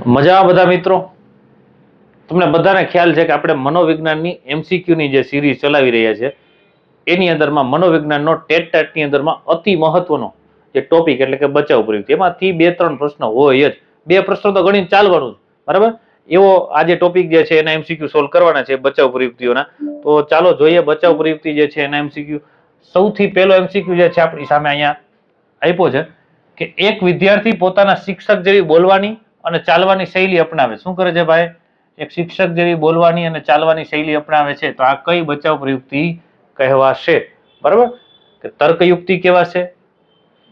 મજા બધા મિત્રો, તમને બધાને ખ્યાલ છે કે આપણે મનોવિજ્ઞાનની એમસીક્યુની જે સિરીઝ ચલાવી રહ્યા છે એની અંદરમાં મનોવિજ્ઞાનનો ટેટની અંદરમાં અતિ મહત્વનો જે ટોપિક એટલે કે બચાવ પ્રયુક્તિ, એમાંથી 2-3 પ્રશ્નો હોય જ. 2 પ્રશ્નો તો ગણીને ચાલવાનું જ, બરાબર. એવો આ જે ટોપિક જે છે એના એમસીક્યુ સોલ્વ કરવાના છે બચાવ પ્રયુક્તિઓના. તો ચાલો જોઈએ બચાવ પ્રયુક્તિ જે છે એના એમસીક્યુ. સૌથી પહેલો એમસીક્યુ જે છે આપણી સામે અહીંયા આપ્યો છે કે એક વિદ્યાર્થી પોતાના શિક્ષક જેવી બોલવાની અને ચાલવાની શૈલી અપનાવે. શું કરે છે ભાઈ? એક શિક્ષક જેવી બોલવાની અને ચાલવાની શૈલી અપનાવે છે. તો આ કઈ બચાવ પ્રયુક્તિ કહેવાશે? બરાબર, કે તર્કયુક્તિ કહેવાશે,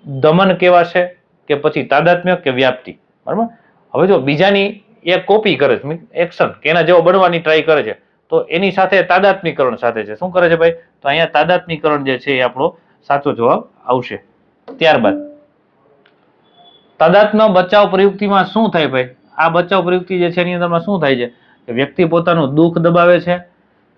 દમન કહેવાશે, કે પછી તાદાત્મ્ય કે વ્યાપ્તિ. બરાબર. હવે જો બીજાની એ કોપી કરે છે, એક્શન કે એના જેવો બનવાની ટ્રાય કરે છે, તો એની સાથે તાદાત્મીકરણ સાથે છે. શું કરે છે ભાઈ? તો અહીંયા તાદાત્મીકરણ જે છે એ આપણો સાચો જવાબ આવશે. ત્યારબાદ તાદાત્મ્ય બચાવ પ્રયુક્તિમાં શું થાય ભાઈ? આ બચાવ પ્રયુક્તિ જે છે એની અંદરમાં શું થાય છે કે વ્યક્તિ પોતાનું દુઃખ દબાવે છે,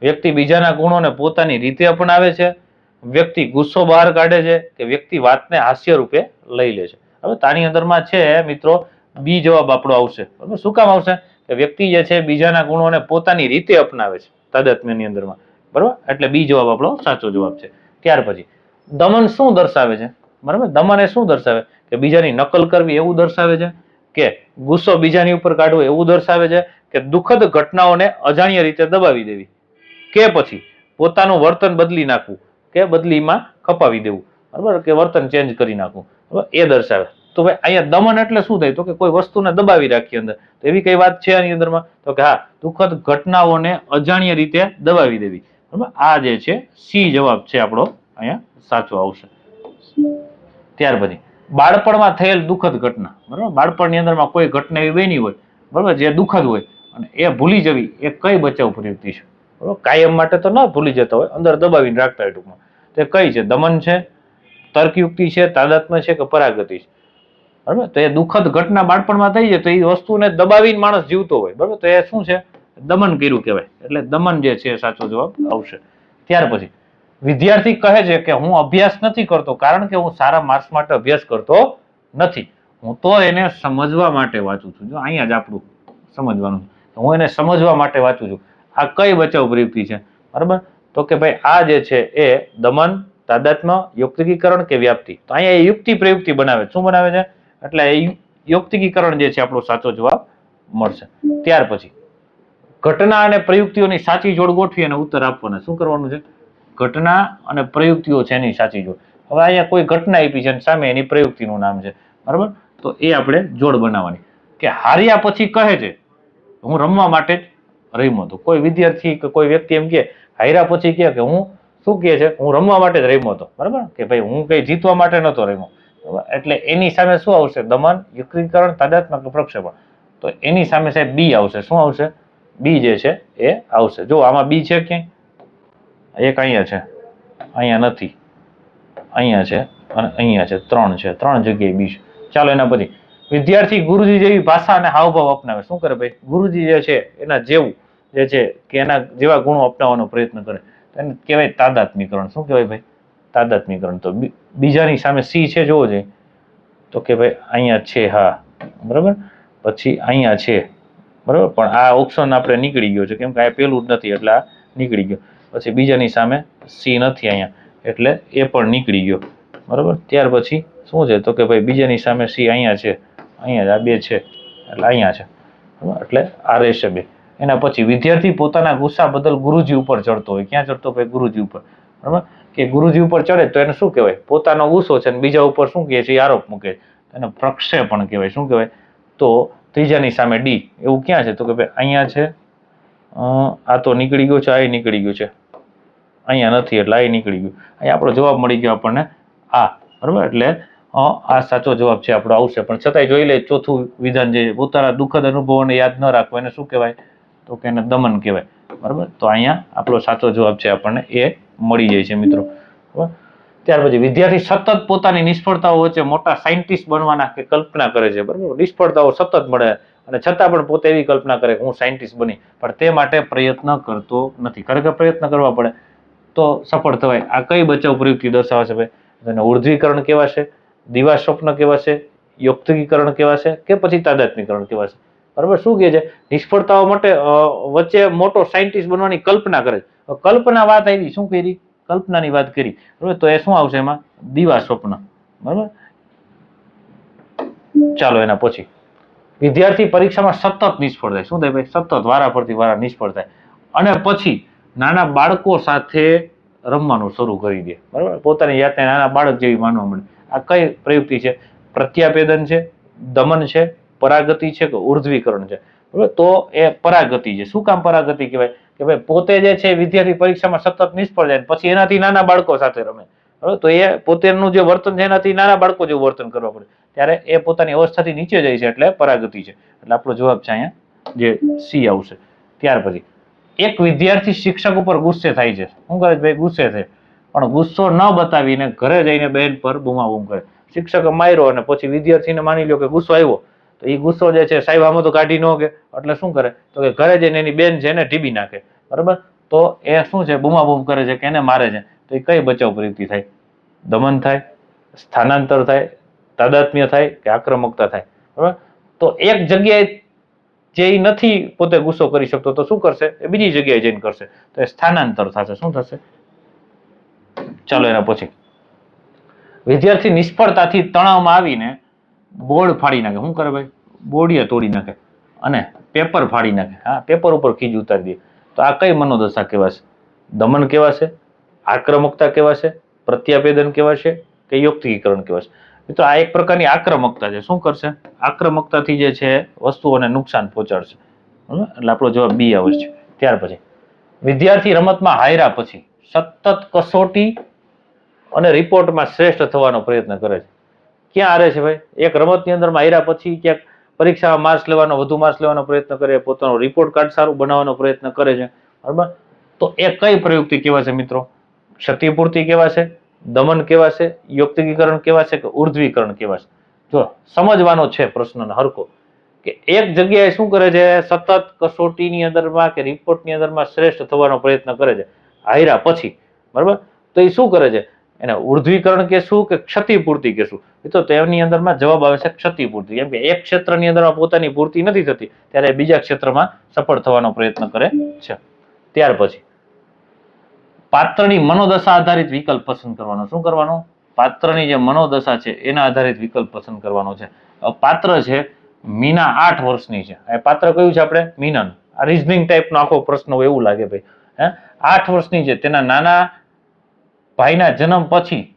વ્યક્તિ બીજાના ગુણોને પોતાની રીતે અપનાવે છે, વ્યક્તિ ગુસ્સો બહાર કાઢે છે, કે વ્યક્તિ વાતને હાસ્ય રૂપે લઈ લે છે. હવે તાની અંદરમાં છે મિત્રો બી જવાબ આપણો આવશે. બરાબર. શું કામ આવશે? કે વ્યક્તિ જે છે બીજાના ગુણોને પોતાની રીતે અપનાવે છે તાદાત્મ્યની અંદરમાં. બરાબર, એટલે બી જવાબ આપણો સાચો જવાબ છે. ત્યાર પછી દમન શું દર્શાવે છે? બરાબર, દમન એ શું દર્શાવે? કે બીજાની નકલ કરવી એવું દર્શાવે છે, કે ગુસ્સો બીજાની ઉપર કાઢવો એવું દર્શાવે છે, કે દુઃખદ ઘટનાઓને અજાણ્ય રીતે દબાવી દેવી, કે પછી પોતાનું વર્તન બદલી નાખવું, કે બદલીમાં ખપાવી દેવું. બરાબર, કે વર્તન ચેન્જ કરી નાખવું. બરાબર, એ દર્શાવે. તો ભાઈ અહીંયા દમન એટલે શું થાય? તો કે કોઈ વસ્તુને દબાવી રાખી અંદર. તો એવી કઈ વાત છે આની અંદરમાં? તો કે હા, દુઃખદ ઘટનાઓને અજાણ્ય રીતે દબાવી દેવી. બરાબર, આ જે છે સી જવાબ છે આપણો અહીંયા સાચો આવશે. ત્યાર પછી બાળપણમાં થયેલ દુઃખદ ઘટના. બરાબર, બાળપણની અંદરમાં કોઈ ઘટના એવી બની હોય, બરાબર, જે દુઃખદ હોય અને એ ભૂલી જવી, એ કઈ બચાવ પ્રયુક્તિ છે? બરાબર, કાયમ માટે તો ન ભૂલી જતા હોય, અંદર દબાવીને રાખતા હોય ટૂંકમાં. તો કઈ છે? દમન છે, તર્કયુક્તિ છે, તાદાત્મ્ય છે, કે પરાગતિ છે? બરાબર, તો એ દુઃખદ ઘટના બાળપણમાં થઈ જાય તો એ વસ્તુને દબાવીને માણસ જીવતો હોય. બરાબર, તો એ શું છે? દમન કર્યું કહેવાય. એટલે દમન જે છે સાચો જવાબ આવશે. ત્યાર પછી વિદ્યાર્થી કહે છે કે હું અભ્યાસ નથી કરતો કારણ કે હું સારા માર્ક્સ માટે અભ્યાસ કરતો નથી, હું તો એને સમજવા માટે વાંચું છું. જો અહીંયા જ આપણું સમજવાનું છે, હું એને સમજવા માટે વાંચું છું. આ કઈ બચાવ પ્રયુક્તિ છે? બરાબર, તો કે ભાઈ આ જે છે એ દમન, તાદાત્મ્ય, યુક્તિકીકરણ કે વ્યાપ્તિ. તો અહીંયા યુક્તિ પ્રયુક્તિ બનાવે. શું બનાવે છે? એટલે યુક્તિકીકરણ જે છે આપણો સાચો જવાબ મળશે. ત્યાર પછી ઘટના અને પ્રયુક્તિઓની સાચી જોડ ગોઠવી અને ઉત્તર આપવાના. શું કરવાનું છે? ઘટના અને પ્રયુક્તિઓ છે એની સાચી જોડ. હવે અહીંયા કોઈ ઘટના આપી છે અને સામે એની પ્રયુક્તિનું નામ છે. બરાબર, તો એ આપણે જોડ બનાવવાની. કે હાર્યા પછી કહે છે હું રમવા માટે જ રમ્યો હતો. કોઈ વિદ્યાર્થી કે કોઈ વ્યક્તિ એમ કે હાર્યા પછી કહે કે હું શું કહે છે? હું રમવા માટે જ રમ્યો હતો. બરાબર, કે ભાઈ હું કઈ જીતવા માટે નહોતો રમ્યો. એટલે એની સામે શું આવશે? દમન, યુક્તિકરણ, તાદાત્મ્ય કે પ્રક્ષેપણ. તો એની સામે સાહેબ બી આવશે. શું આવશે? બી જે છે એ આવશે. જો આમાં બી છે ક્યાંય? એક અહીંયા છે, અહીંયા નથી, અહીંયા છે અને અહીંયા છે. 3 છે, 3 જગ્યાએ બી છે. ચાલો એના પછી વિદ્યાર્થી ગુરુજી જેવી ભાષા અને હાવભાવ અપનાવે. શું કરે ભાઈ? ગુરુજી જે છે એના જેવું જે છે કે એના જેવા ગુણો અપનાવવાનો પ્રયત્ન કરે, એને કહેવાય તાદાત્મીકરણ. શું કહેવાય ભાઈ? તાદાત્મીકરણ. તો બીજાની સામે સી છે, જોવો જોઈએ તો કે ભાઈ અહીંયા છે, હા, બરાબર, પછી અહીંયા છે, બરાબર, પણ આ ઓપ્શન આપણે નીકળી ગયો છે કેમ કે આ પેલું જ નથી એટલે આ નીકળી ગયો. પછી બીજાની સામે સી નથી અહીંયા એટલે એ પણ નીકળી ગયો. બરાબર, ત્યાર પછી શું છે? તો કે ભાઈ બીજાની સામે સી અહીંયા છે, અહીંયા આ 2 છે એટલે અહીંયા છે. બરાબર, એટલે આ રહેશે 2. એના પછી વિદ્યાર્થી પોતાના ગુસ્સા બદલ ગુરુજી ઉપર ચડતો હોય. ક્યાં ચડતો ભાઈ? ગુરુજી ઉપર. બરાબર, કે ગુરુજી ઉપર ચડે તો એને શું કહેવાય? પોતાનો ગુસ્સો છે અને બીજા ઉપર શું કહે છે? આરોપ મૂકે છે, એને પ્રક્ષેપણ કહેવાય. શું કહેવાય? તો ત્રીજાની સામે ડી. એવું ક્યાં છે? તો કે ભાઈ અહીંયા છે, આ તો નીકળી ગયો છે, આ નીકળી ગયું છે, અહીંયા નથી એટલે આ નીકળી ગયું. અહીંયા આપણો જવાબ મળી ગયો આપણને આ. બરાબર, એટલે આ સાચો જવાબ છે આપણો આવશે. પણ છતાંય જોઈ લે ચોથું વિધાન જે પોતાના દુઃખદ અનુભવોને યાદ ન રાખવો એને શું કહેવાય? તો કે એને દમન કહેવાય. બરાબર, તો અહીંયા આપણો સાચો જવાબ છે આપણને એ મળી જાય છે મિત્રો. બરાબર, ત્યાર પછી વિદ્યાર્થી સતત પોતાની નિષ્ફળતાઓ વચ્ચે મોટા સાયન્ટિસ્ટ બનવાના કે કલ્પના કરે છે. બરાબર, નિષ્ફળતાઓ સતત મળે અને છતાં પણ પોતે એવી કલ્પના કરે કે હું સાયન્ટિસ્ટ બની, પણ તે માટે પ્રયત્ન કરતો નથી. ખરેખર પ્રયત્ન કરવા પડે તો સફળ થવાય. આ કઈ બચાવ પ્રયુક્તિ દર્શાવે છે ભાઈ? એને ઉર્ધ્વીકરણ કહેવાશે, દિવા સ્વપ્ન કહેવાશે, યુક્તિકીકરણ કહેવાશે, કે પછી તાદાત્મીકરણ કહેવાશે? બરાબર. શું કહે છે? નિષ્ફળતાઓ માટે વચ્ચે મોટો સાયન્ટિસ્ટ બનવાની કલ્પના કરે છે. કલ્પના વાત આવી, શું કરી? કલ્પનાની વાત કરી. બરાબર. તો એ શું આવશે એમાં? દીવા સ્વપ્ન. બરાબર. ચાલો એના પછી વિદ્યાર્થી પરીક્ષામાં સતત નિષ્ફળ થાય. શું થાય ભાઈ? સતત વારા ફરતી વારા નિષ્ફળ થાય અને પછી નાના બાળકો સાથે રમવાનું શરૂ કરી દે. બરાબર. પોતાની જાતને નાના બાળક જેવી માનવા મળે. આ કઈ પ્રયુક્તિ છે? પ્રત્યાપેદન છે, દમન છે, પરાગતિ છે કે ઉર્ધ્વીકરણ છે? બરાબર. તો એ પરાગતિ છે. શું કામ પરાગતિ કહેવાય? કે ભાઈ પોતે જે છે વિદ્યાર્થી પરીક્ષામાં સતત નિષ્ફળ જાય પછી એનાથી નાના બાળકો સાથે રમે. બરાબર. તો એ પોતાનું જે વર્તન છે એનાથી નાના બાળકો જેવું વર્તન કરવા પડે, ત્યારે એ પોતાની અવસ્થાથી નીચે જાય છે, એટલે પરાગતિ છે. એટલે આપણો જવાબ છે અહીંયા જે સી આવશે. ત્યાર પછી એક વિદ્યાર્થી શિક્ષક ઉપર ગુસ્સે થાય છે. શું કરે છે ભાઈ? ગુસ્સે થાય, પણ ગુસ્સો ન બતાવીને ઘરે જઈને બેન પર બૂમાબૂમ કરે. શિક્ષકે માર્યો અને પછી વિદ્યાર્થીને માની લ્યો કે ગુસ્સો આવ્યો, તો એ ગુસ્સો જે છે સાહેબ આમાં તો કાઢી ન કે, એટલે શું કરે? તો કે ઘરે જઈને એની બેન છે એને ઢીબી નાખે. બરાબર. તો એ શું છે? બૂમાબૂમ કરે છે કે એને મારે છે. તો એ કઈ બચાવ પ્રવૃત્તિ થાય? દમન થાય, સ્થાનાંતર થાય, તાદાત્મ્ય થાય કે આક્રમકતા થાય? બરાબર. તો એક જગ્યાએ જે નથી પોતે ગુસ્સો કરી શકતો તો શું કરશે? એ બીજી જગ્યાએ જઈને કરશે, તો એ સ્થાનાંતર થશે. શું થશે? ચાલો એના પછી વિદ્યાર્થી નિષ્ફળતાથી તણાવમાં આવીને બોર્ડ ફાડી નાખે. શું કરે ભાઈ? બોર્ડિયા તોડી નાખે અને પેપર ફાડી નાખે. હા, પેપર ઉપર ખીજ ઉતારી દે. તો આ કઈ મનોદશા કહેવાશે? દમન કહેવાશે, આક્રમકતા કહેવાશે, પ્રત્યાપેદન કહેવાશે કે યુક્તિકરણ કહેવાશે? તો આ એક પ્રકારની આક્રમકતા છે. શું કરશે? આક્રમકતાથી જે છે વસ્તુઓને નુકસાન પહોંચાડશે. એટલે આપણો જવાબ બી આવશે. ત્યાર પછી વિદ્યાર્થી રમતમાં હાર્યા પછી સતત કસોટી અને રિપોર્ટમાં શ્રેષ્ઠ થવાનો પ્રયત્ન કરે છે. ક્યાં હારે છે ભાઈ? એક રમતની અંદરમાં હાર્યા પછી ક્યાંક પરીક્ષામાં માર્ક્સ લેવાનો, વધુ માર્ક્સ લેવાનો પ્રયત્ન કરે, પોતાનો રિપોર્ટ કાર્ડ સારું બનાવવાનો પ્રયત્ન કરે છે. બરાબર. તો એ કઈ પ્રયુક્તિ કહેવાશે મિત્રો? ક્ષતિપૂર્તિ કહેવાશે, દમન કહેવાશે, યુક્તિકરણ કહેવાશે કે ઉર્ધ્વીકરણ કહેવાશે? જો સમજવાનો છે પ્રશ્નને હરકો, કે એક જગ્યાએ શું કરે છે? સતત કસોટીની અંદરમાં કે રિપોર્ટની અંદરમાં શ્રેષ્ઠ થવાનો પ્રયત્ન કરે છે હાર્યા પછી. બરાબર. તો એ શું કરે છે? એને ઉર્ધ્વીકરણ કહેશું કે ક્ષતિપૂર્તિ કહેશું? તો તેની અંદરમાં જવાબ આવે છે ક્ષતિપૂર્તિ. કેમ કે એક ક્ષેત્રની અંદરમાં પોતાની પૂર્તિ નથી થતી ત્યારે બીજા ક્ષેત્રમાં સફળ થવાનો પ્રયત્ન કરે છે. ત્યાર પછી પાત્રની મનોદશા આધારિત વિકલ્પ પસંદ કરવાનો. શું કરવાનો? પાત્રની જે મનોદશા છે એના આધારિત વિકલ્પ પસંદ કરવાનો છે. પાત્ર છે મીના 8 વર્ષની છે. એ પાત્ર કયું છે આપણે? મીનાનું. આ રીઝનિંગ ટાઈપનો આખો પ્રશ્ન હોય એવું લાગે ભાઈ. 8 વર્ષની છે. તેના નાના ભાઈના જન્મ પછી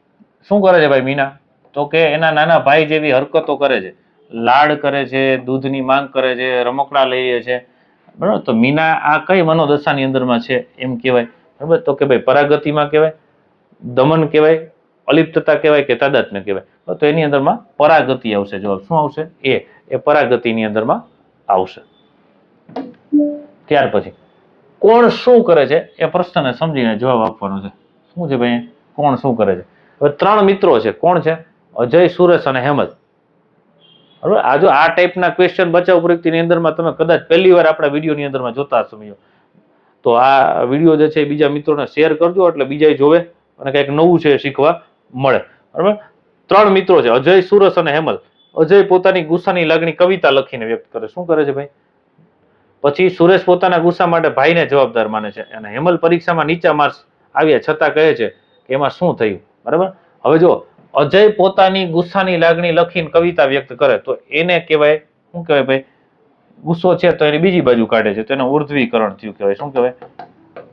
શું કરે છે ભાઈ મીના? તો કે એના નાના ભાઈ જેવી હરકતો કરે છે, લાડ કરે છે, દૂધની માંગ કરે છે, રમકડા લઈએ છે. બરાબર. તો મીના આ કઈ મનોદશાની અંદરમાં છે એમ કહેવાય? બરાબર. તો કે ભાઈ પરાગતિમાં કહેવાય, દમન કહેવાય, અલિપ્તતા કહેવાય કે તાદાત્મ્ય કહેવાય? તો એની અંદરમાં પરાગતિ આવશે. જવાબ શું આવશે? એ પરાગતિની અંદરમાં આવશે. ત્યાર પછી કોણ શું કરે છે એ પ્રશ્નને સમજીને જવાબ આપવાનો છે. શું છે ભાઈ? કોણ શું કરે છે? હવે 3 મિત્રો છે. કોણ છે? અજય, સુરેશ અને હેમંત. બરાબર. આ જો આ ટાઈપના ક્વેશ્ચન બચાવ પ્રવૃત્તિની અંદરમાં તમે કદાચ પહેલી વાર આપણા વિડીયોની અંદરમાં જોતા હશો, તો આ વિડીયો જે છે બીજા મિત્રોને શેર કરજો, એટલે બીજા જોવે અને કંઈક નવું છે શીખવા મળે. બરાબર. 3 મિત્રો છે, અજય, સુરેશ અને હેમંત. અજય પોતાની ગુસ્સાની લાગણી કવિતા લખીને વ્યક્ત કરે. શું કરે છે ભાઈ? પછી સુરેશ પોતાના ગુસ્સા માટે ભાઈને જવાબદાર માને છે અને હેમંત પરીક્ષામાં નીચા માર્ક્સ આવ્યા છતાં કહે છે કે એમાં શું થયું. બરાબર. હવે જો અજય પોતાની ગુસ્સાની લાગણી લખીને કવિતા વ્યક્ત કરે તો એને કહેવાય શું કહેવાય ભાઈ? ગુસ્સો છે તો એની બીજી બાજુ કાઢે છે તો એને ઉર્ધ્વીકરણ થયું કહેવાય. શું કહેવાય?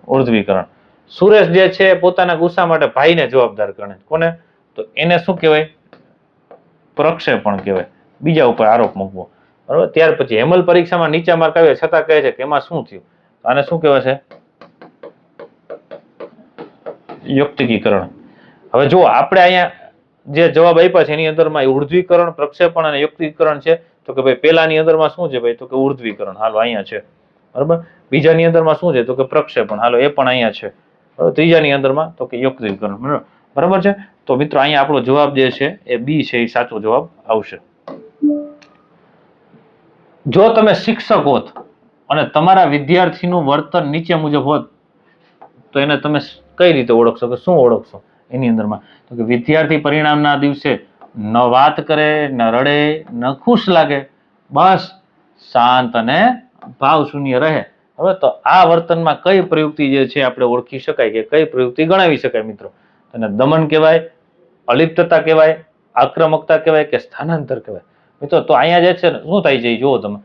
ઉર્ધ્વીકરણ. સુરેશ જે છે પોતાના ગુસ્સા માટે ભાઈને જવાબદાર ગણે. કોને? તો એને શું કહેવાય? પ્રક્ષેપણ કહેવાય. બીજા ઉપર આરોપ મૂકવો. બરાબર. ત્યાર પછી હેમંત પરીક્ષામાં નીચા માર્ક આવ્યા છતાં કહે છે કે એમાં શું થયું? આને શું કહેવાય છે? યુક્તિકરણ. હવે જો આપણે અહીંયા જે જવાબ આપ્યા છે એની અંદરમાં ઉર્ધ્વીકરણ, પ્રક્ષેપણ અને યુક્તિકરણ છે. તો કે ભાઈ પહેલાની અંદરમાં શું છે ભાઈ? તો કે ઉર્ધ્વીકરણ. હાલો અહીંયા છે. બરાબર. બીજાની અંદરમાં શું છે? તો કે પ્રક્ષેપણ. હાલો એ પણ અહીંયા છે. બરાબર. ત્રીજાની અંદરમાં તો કે યુક્તિકરણ. બરાબર છે. તો મિત્રો અહીંયા આપણો જવાબ જે છે એ બી છે, એ સાચો જવાબ આવશે. જો તમે શિક્ષક હોત અને તમારા વિદ્યાર્થીનું વર્તન નીચે મુજબ હોત તો એને તમે કઈ રીતે ઓળખશો કે શું ઓળખશો એની અંદરમાં? તો કે વિદ્યાર્થી પરિણામના દિવસે ન વાત કરે, ન રડે, ન ખુશ લાગે, બસ શાંત અને ભાવ શૂન્ય રહે. હવે તો આ વર્તનમાં કઈ પ્રવૃત્તિ જે છે આપણે ઓળખી શકાય કે કઈ પ્રવૃત્તિ ગણાવી શકાય મિત્રો? અને દમન કહેવાય, અલિપ્તતા કહેવાય, આક્રમકતા કહેવાય કે સ્થાનાંતર કહેવાય? મિત્રો તો અહીંયા જે છે શું થાય છે જુઓ તમે,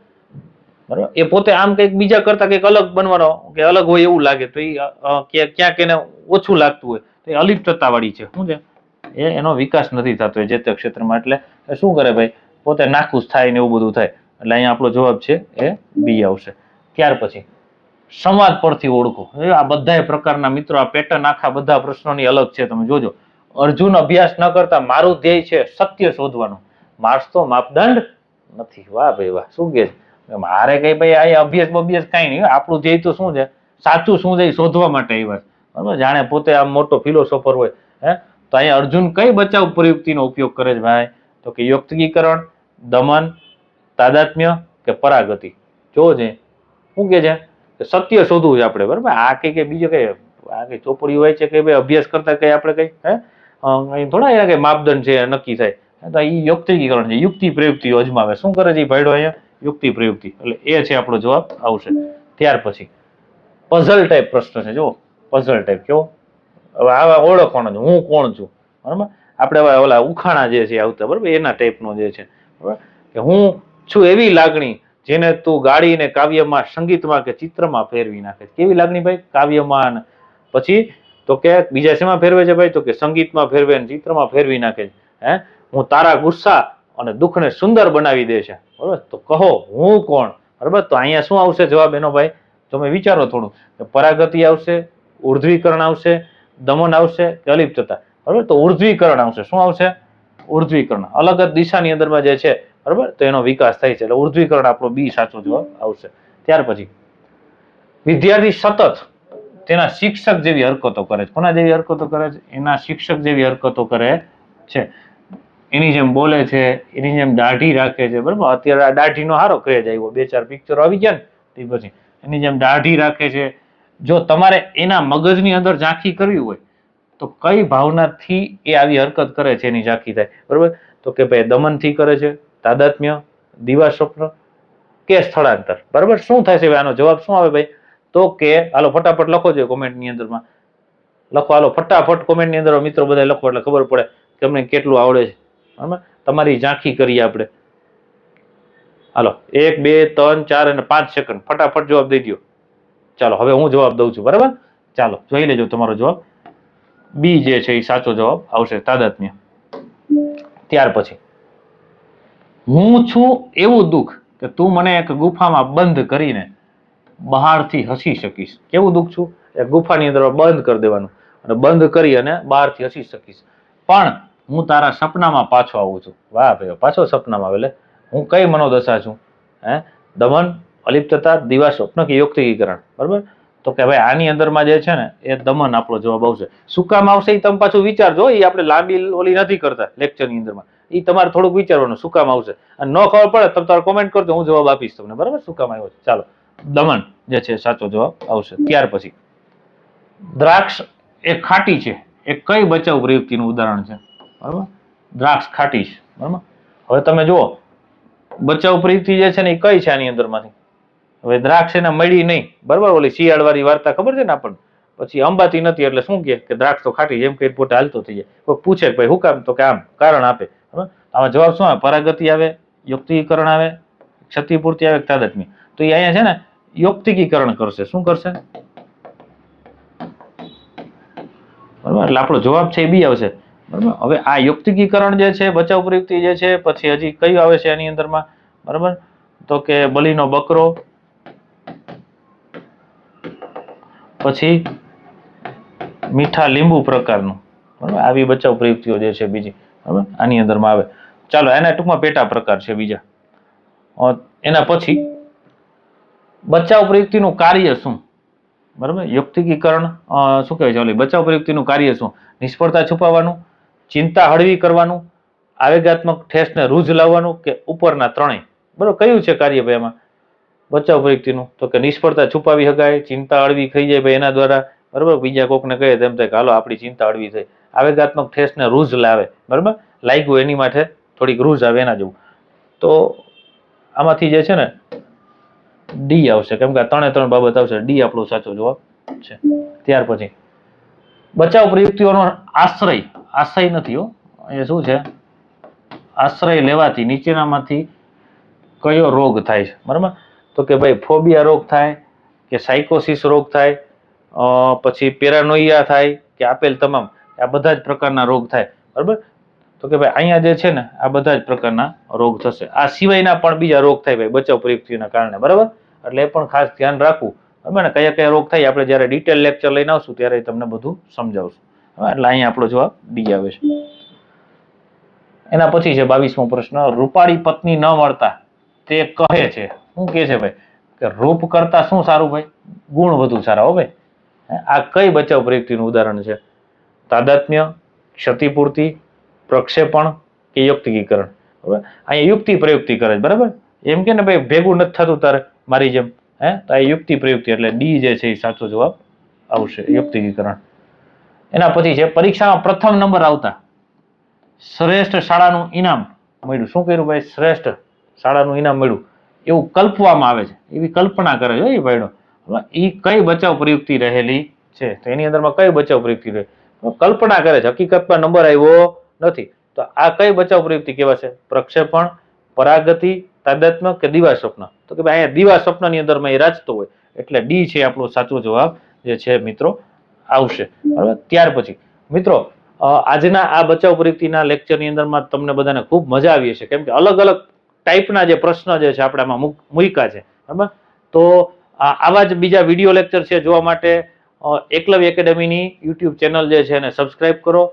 બરાબર? એ પોતે આમ કંઈક બીજા કરતા કંઈક અલગ બનવાનો કે અલગ હોય એવું લાગે તો એ ક્યાંક એને ઓછું લાગતું હોય તો એ અલિપ્તતા વાળી છે. શું છે? એનો વિકાસ નથી થતો જે તે ક્ષેત્રમાં. એટલે શું કરે ભાઈ, પોતે નાખુશ થાય ને એવું બધું થાય. એટલે અહીંયા આપણો જવાબ છે એ બી આવશે. ત્યાર પછી સંવાદ પરથી ઓળખો. આ બધા પ્રકારના મિત્રો આ પેટર્ન આખા બધા પ્રશ્નોની અલગ છે. તમે જોજો. અર્જુન અભ્યાસ ન કરતા મારું ધ્યેય છે સત્ય શોધવાનું, માર્ક્સ તો માપદંડ નથી. વાહ ભાઈ વાહ, શું કે છે? મારે કઈ ભાઈ આ અભ્યાસ કઈ નહીં. આપણું ધ્યેય તો શું છે? સાચું શું છે શોધવા માટે આવ્યા છે. બરાબર? જાણે પોતે આમ મોટો ફિલોસોફર હોય. તો અહીંયા અર્જુન કઈ બચાવ પ્રયુક્તિનો ઉપયોગ કરે છે ભાઈ? તો કે યુક્તિકીકરણ, દમન, તાદાત્મ્ય કે પરાગતિ? જો છે શું કે છે? સત્ય શોધવું છે આપણે. બરાબર? આ કઈ બીજો કઈ આ કઈ ચોપડી હોય છે કે ભાઈ અભ્યાસ કરતા કઈ આપણે કઈ થોડા એના કઈ માપદંડ છે નક્કી થાય. તો એ યુક્તિકીકરણ છે, યુક્તિ પ્રયુક્તિ અજમાવે. શું કરે છે ભાઈડો અહીંયા? યુક્તિ પ્રયુક્તિ. એટલે એ છે આપણો જવાબ આવશે. ત્યાર પછી પઝલ ટાઈપ પ્રશ્ન છે. જો પઝલ ટાઈપ કેવો? હવે આવા ઓળખવાનો હું કોણ છું. બરાબર? આપણે હવે ઓલા ઉખાણા જે છે આવતા, બરાબર, એના ટાઈપનો જે છે. બરાબર? કે હું છું એવી લાગણી જેને તું ગાડીને કાવ્યમાં, સંગીતમાં કે ચિત્રમાં ફેરવી નાખે. કેવી લાગણી ભાઈ? કાવ્યમાં. પછી તો કે બીજા શેમાં ફેરવે છે ભાઈ? તો કે સંગીતમાં ફેરવે ને ચિત્રમાં ફેરવી નાખે છે. હું તારા ગુસ્સા અને દુઃખને સુંદર બનાવી દે છે. બરાબર? તો કહો હું કોણ? બરાબર? તો અહીંયા શું આવશે જવાબ એનો ભાઈ? તમે વિચારો થોડું. પરાગતિ આવશે, ઉર્ધ્વીકરણ આવશે, દમન આવશે કે અલિપ્તતા? બરાબર? તો ઉર્ધ્વીકરણ આવશે. શું આવશે? ઉર્ધ્વીકરણ. અલગ જ દિશાની અંદરમાં જે છે, બરાબર, તો એનો વિકાસ થાય છે. એટલે ઉર્ધ્વીકરણ આપણો બી સાચો જવાબ આવશે. ત્યાર પછી વિદ્યાર્થી સતત તેના શિક્ષક જેવી હરકતો કરે છે. કોના જેવી હરકતો કરે છે? એના શિક્ષક જેવી હરકતો કરે છે. એની જેમ બોલે છે, એની જેમ દાઢી રાખે છે. બરાબર? અત્યારે આ દાઢીનો સારો ક્રેઝ આવ્યો, 2-4 પિક્ચરો આવી ગયા ને પછી એની જેમ દાઢી રાખે છે. જો તમારે એના મગજની અંદર ઝાંખી કરવી હોય તો કઈ ભાવનાથી એ આવી હરકત કરે છે એની ઝાંખી થાય. બરાબર? તો કે ભાઈ દમનથી કરે છે, તાદાત્મ્ય, દિવા સ્વપ્ન કે સ્થળાંતર? બરાબર? શું થાય છે આનો જવાબ શું આવે ભાઈ? તો કે હાલો ફટાફટ લખો છો કોમેન્ટની અંદરમાં. લખો, હાલો ફટાફટ કોમેન્ટની અંદર મિત્રો બધા લખો એટલે ખબર પડે કે તમને કેટલું આવડે છે. બરાબર? તમારી ઝાંખી કરીએ આપણે. હાલો 1, 2, 3, 4 અને 5 સેકન્ડ ફટાફટ જવાબ દઈ દો. ચાલો હવે હું જવાબ દઉં છું. બરાબર? ચાલો જોઈ લેજો તમારો જવાબ. બી જે છે એ સાચો જવાબ આવશે, તાદાત્મ્ય. ત્યાર પછી હું છું એવું દુઃખ કે તું મને એક ગુફામાં બંધ કરીને બહારથી હસી શકીશ. કેવું દુઃખ છું? એક ગુફાની અંદર બંધ કરી દેવાનું અને બંધ કરી અને બહારથી હસી શકીશ. પણ હું તારા સપનામાં પાછો આવું છું. વાહ ભાઈ, પાછો સપનામાં આવે. એટલે હું કઈ મનોદશા છું? દમન, અલિપ્તતા, દિવા સ્વપ્ન કે યુક્તિકીકરણ? બરાબર? તો કે ભાઈ આની અંદરમાં જે છે ને એ દમન આપણો જવાબ આવશે. શું કામ આવશે એ તમે પાછું વિચારજો. એ આપણે લાંબી ઓલી નથી કરતા લેક્ચરની અંદરમાં. એ તમારે થોડુંક વિચારવાનું શું કામ આવશે. અને ન ખબર પડે તમે તમારે કોમેન્ટ કરજો, હું જવાબ આપીશ તમને. બરાબર? શું કામ આવ્યો છે? ચાલો દમન જે છે સાચો જવાબ આવશે. ત્યાર પછી દ્રાક્ષ એ ખાટી છે એ કઈ બચાવ પ્રયુક્તિનું ઉદાહરણ છે? બરાબર? દ્રાક્ષ ખાટી છે. બરાબર? હવે તમે જુઓ બચાવ પ્રયુક્તિ જે છે ને એ કઈ છે આની અંદરમાંથી? હવે દ્રાક્ષ એને મળી નહીં. બરાબર? ઓલી શિયાળ વાળી વાર્તા ખબર છે ને આપણને? પછી અંબાતી નથી એટલે શું કે દ્રાક્ષ તો ખાટી, જેમ કે પોતે હાલતો થઈ જાય. કોઈ પૂછે કે ભાઈ શું કામ? તો કે આમ કારણ આપે. બરાબર? આમાં જવાબ શું આવે? પરાગતિ આવે, યુક્તિકીકરણ આવે, ક્ષતિપૂર્તિ આવે, તાદાત્મ્ય? તો એ અહીંયા છે ને યુક્તિકીકરણ કરશે. શું કરશે? બરાબર? એટલે આપણો જવાબ છે એ બી આવશે. બરાબર? હવે આ યુક્તિકીકરણ જે છે બચાવ પ્રયુક્તિ જે છે પછી હજી કયું આવે છે એની અંદરમાં? બરાબર? તો કે બલીનો બકરો, પછી મીઠા લીંબુ પ્રકારનું. બરાબર? આવી બચાવ પ્રયુક્તિઓ જે છે બીજી. બરાબર? આની અંદરમાં આવે. ચાલો એના ટૂંકમાં પેટા પ્રકાર છે બીજા. એના પછી બચાવ પ્રયુક્તિનું કાર્ય શું? બરાબર? યુક્તિકીકરણ શું કહેવાય છે ઓલી બચાવ પ્રયુક્તિનું કાર્ય શું? નિષ્ફળતા છુપાવવાનું, ચિંતા હળવી કરવાનું, આવેગાત્મક ઠેસને રૂઝ લાવવાનું કે ઉપરના ત્રણેય? બરાબર? કયું છે કાર્ય ભાઈ એમાં બચાવ પ્રયુક્તિનું? તો કે નિષ્ફળતા છુપાવી શકાય, ચિંતા હળવી થઈ જાય ભાઈ એના દ્વારા. બરાબર? બીજા કોકને કહે તેમ થાય કે હાલો આપણી ચિંતા હળવી થઈ. આવેગાત્મક ઠેસને રૂઝ લાવે. બરાબર? લાગ્યું એની માટે થોડીક રૂઝ આવે એના જેવું. તો આમાંથી જે છે ને ડી આવશે, કેમ કે આ ત્રણે ત્રણ બાબત આવશે. ડી આપણો સાચો જવાબ છે. ત્યાર પછી બચાવ પ્રયુક્તિઓનો આશ્રય નથી હો, એ શું છે, આશ્રય લેવાથી નીચેનામાંથી કયો રોગ થાય છે? બરાબર, તો કે ભાઈ ફોબિયા રોગ થાય, કે સાયકોસિસ રોગ થાય, પછી પેરાનોઇયા થાય, કે આપેલ તમામ, આ બધા જ પ્રકારના રોગ થાય. બરાબર, તો કે ભાઈ અહીંયા જે છે ને આ બધા જ પ્રકારના રોગ થશે. આ સિવાયના પણ બીજા રોગ થાય ભાઈ બચાવ પ્રયુક્તિના કારણે. બરાબર, એટલે એ પણ ખાસ ધ્યાન રાખવું. બરાબર ને, કયા કયા રોગ થાય આપણે જ્યારે ડિટેલ લેક્ચર લઈને આવશું ત્યારે તમને બધું સમજાવશું. એટલે અહીંયા આપણો જવાબ ડી આવે છે. એના પછી છે 22મો પ્રશ્ન, રૂપાળી પત્ની ન મળતા તે કહે છે, શું કહે છે ભાઈ, કે રૂપ કરતા શું સારું ભાઈ, ગુણ વધુ સારા. હો ભાઈ, આ કઈ બચાવ પ્રયુક્તિનું ઉદાહરણ છે? તાદાત્મ્ય, ક્ષતિપૂર્તિ, પ્રક્ષેપણ કે યુક્તિકીકરણ. બરાબર, અહીંયા યુક્તિ પ્રયુક્તિ કરે છે. બરાબર, એમ કે ને ભાઈ ભેગું નથી થતું તારે મારી જેમ, તો આ યુક્તિ પ્રયુક્તિ, એટલે ડી જે છે એ સાચો જવાબ આવશે, યુક્તિકીકરણ. એના પછી છે પરીક્ષામાં પ્રથમ નંબર આવતા શ્રેષ્ઠ શાળાનું ઇનામ મળ્યું. શું કર્યું ભાઈ? શ્રેષ્ઠ શાળાનું ઇનામ મળ્યું એવું કલ્પવામાં આવે છે, એવી કલ્પના કરે છે એ ભાઈનો. એ કઈ બચાવ પ્રયુક્તિ રહેલી છે? તો એની અંદરમાં કઈ બચાવ પ્રયુક્તિ રહે? કલ્પના કરે છે, હકીકતમાં નંબર આવ્યો નથી. તો આ કઈ બચાવ પ્રયુક્તિ કહેવાશે? પ્રક્ષેપણ, પરાગતિ, તાદાત્મ્ય કે દિવા સ્વપ્ન? તો કે ભાઈ અહીંયા દિવા સ્વપ્નની અંદરમાં એ રાચતો હોય, એટલે ડી છે આપણો સાચો જવાબ જે છે મિત્રો આવશે. બરાબર, ત્યાર પછી મિત્રો આજના આ બચાવ પ્રયુક્તિના લેક્ચરની અંદરમાં તમને બધાને ખૂબ મજા આવી હશે, કેમ કે અલગ અલગ ટાઈપના જે પ્રશ્ન જે છે આપણે આમાં મૂક્યા છે. બરાબર, તો આવા જ બીજા વિડીયો લેક્ચર છે જોવા માટે એકલવ્ય એકેડેમીની યુટ્યુબ ચેનલ જે છે એને સબસ્ક્રાઇબ કરો,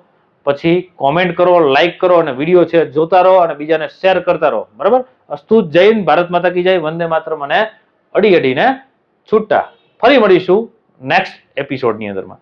પછી કોમેન્ટ કરો, લાઈક કરો, અને વિડીયો છે જોતા રહો અને બીજાને શેર કરતા રહો. બરાબર, અસ્તુ જય હિન્દ, ભારત માતા કી જય, વંદે માતરમ અને અડી અડીને છૂટા. ફરી મળીશું નેક્સ્ટ એપિસોડની અંદરમાં.